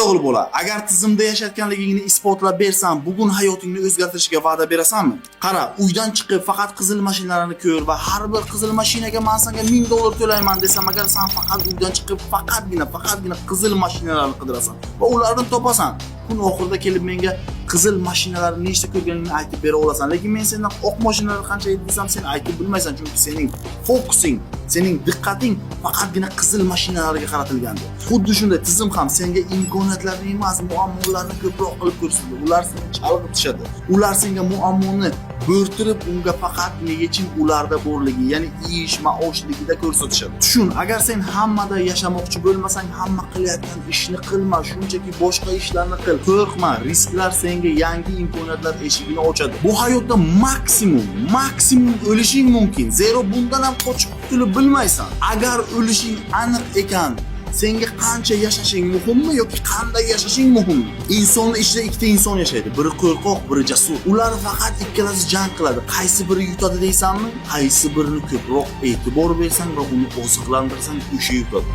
o'g'il bola, agar tizimda yashayotganligingni isbotlab bersam, bugun hayotingni o'zgartirishga va'da berasanmi? Qara, uydan chiqib faqat qizil mashinalarni ko'r va har bir qizil mashinaga men senga $1000 to'layman desam, agar sen faqat uydan chiqib faqatgina qizil mashinalarni qidirasan va ularni topasan, kun oxirida kelib menga qizil mashinalarni nechta ko'rganingni aytib bera olasan. Lekin men sendan oq mashinalar qancha edi desam, sen aytib bilmaysan, chunki sening fokusing, sening diqqating faqatgina qizil mashinalarga qaratilgandi. Xuddi shunday tizim ham senga imkoniyatlarni emas, muammolarni ko'proq qilib ko'rsatadi. Ular seni chalg'itishadi. Ular senga muammoni bo'rtirib, unga faqatgina yechim ularda borligi, ya'ni ish maoshligida ko'rsatishadi. Tushun, agar sen hammada yashamoqchi bo'lmasang, hamma qilayotgan ishni qilma, shunchaki boshqa ishlarni qil. Qo'rqma, risklar senga yangi imkoniyatlar eshigini ochadi. Bu hayotda maksimum o'lishing mumkin. Zero bundan ham qochib qutulib bilmaysan. Agar o'lishing aniq ekan, senga qancha yashashing muhimmi yoki qanday yashashing muhimmi? Insonning ichida ikkita inson yashaydi. Biri qo'rqoq, biri jasur. Ular faqat ikkalasi jang qiladi. Qaysi biri yutadi deysanmi? Qaysi birini ko'proq e'tibor bersang va uni oziqlantirsang, o'sha yutadi.